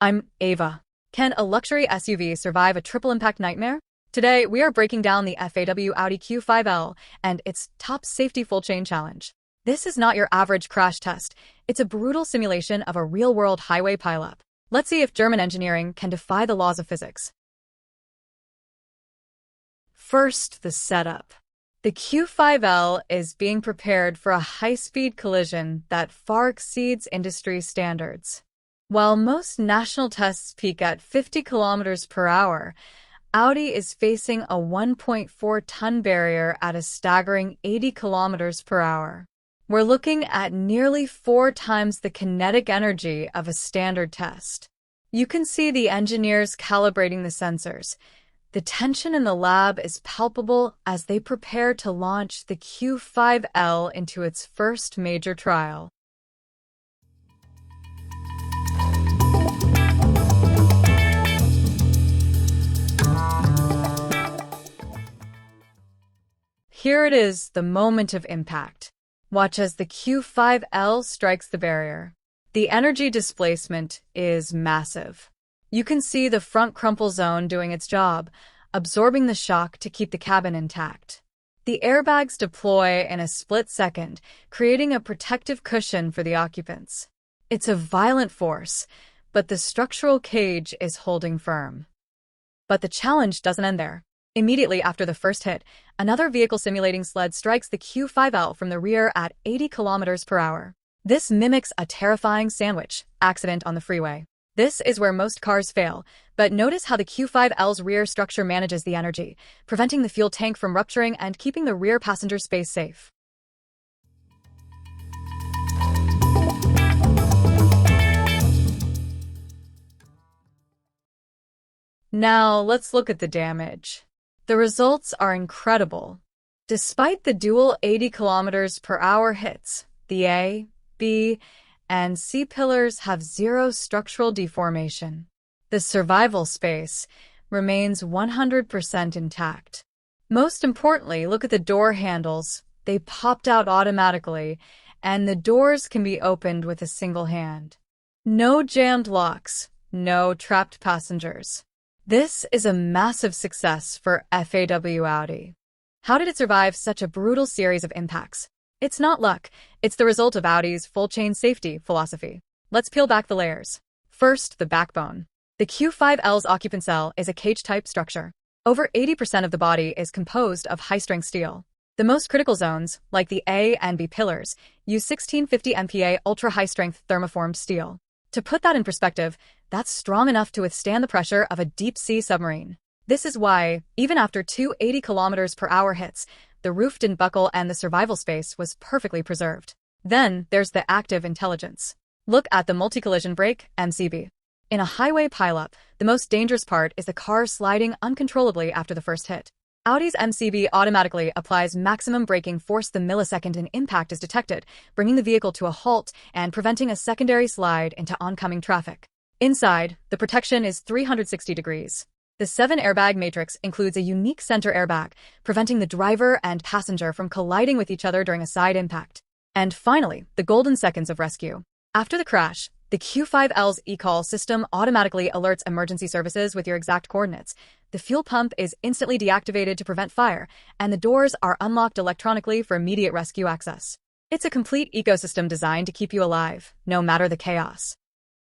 I'm Ava. Can a luxury SUV survive a triple impact nightmare? Today, we are breaking down the FAW Audi Q5L and its top safety full chain challenge. This is not your average crash test. It's a brutal simulation of a real-world highway pileup. Let's see if German engineering can defy the laws of physics. First, the setup. The Q5L is being prepared for a high-speed collision that far exceeds industry standards. While most national tests peak at 50 kilometers per hour, Audi is facing a 1.4-ton barrier at a staggering 80 kilometers per hour. We're looking at nearly 4 times the kinetic energy of a standard test. You can see the engineers calibrating the sensors. The tension in the lab is palpable as they prepare to launch the Q5L into its first major trial. Here it is, the moment of impact. Watch as the Q5L strikes the barrier. The energy displacement is massive. You can see the front crumple zone doing its job, absorbing the shock to keep the cabin intact. The airbags deploy in a split second, creating a protective cushion for the occupants. It's a violent force, but the structural cage is holding firm. But the challenge doesn't end there. Immediately after the first hit, another vehicle simulating sled strikes the Q5L from the rear at 80 kilometers per hour. This mimics a terrifying sandwich accident on the freeway. This is where most cars fail, but notice how the Q5L's rear structure manages the energy, preventing the fuel tank from rupturing and keeping the rear passenger space safe. Now, let's look at the damage. The results are incredible. Despite the dual 80 kilometers per hour hits, the A, B, and C pillars have zero structural deformation. The survival space remains 100% intact. Most importantly, look at the door handles. They popped out automatically, and the doors can be opened with a single hand. No jammed locks, no trapped passengers. This is a massive success for FAW Audi. How did it survive such a brutal series of impacts? It's not luck, it's the result of Audi's full-chain safety philosophy. Let's peel back the layers. First, the backbone. The Q5L's occupant cell is a cage-type structure. Over 80% of the body is composed of high-strength steel. The most critical zones, like the A and B pillars, use 1650 MPa ultra-high-strength thermoformed steel. To put that in perspective, that's strong enough to withstand the pressure of a deep-sea submarine. This is why, even after 280 kilometers per hour hits, the roof didn't buckle and the survival space was perfectly preserved. Then, there's the active intelligence. Look at the multi-collision brake, MCB. In a highway pileup, the most dangerous part is the car sliding uncontrollably after the first hit. Audi's MCB automatically applies maximum braking force the millisecond an impact is detected, bringing the vehicle to a halt and preventing a secondary slide into oncoming traffic. Inside, the protection is 360 degrees. The 7-airbag matrix includes a unique center airbag, preventing the driver and passenger from colliding with each other during a side impact. And finally, the golden seconds of rescue. After the crash, the Q5L's e-call system automatically alerts emergency services with your exact coordinates. The fuel pump is instantly deactivated to prevent fire, and the doors are unlocked electronically for immediate rescue access. It's a complete ecosystem designed to keep you alive, no matter the chaos.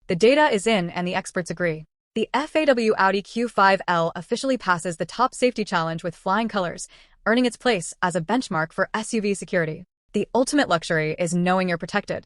The data is in and the experts agree. The FAW Audi Q5L officially passes the top safety challenge with flying colors, earning its place as a benchmark for SUV security. The ultimate luxury is knowing you're protected.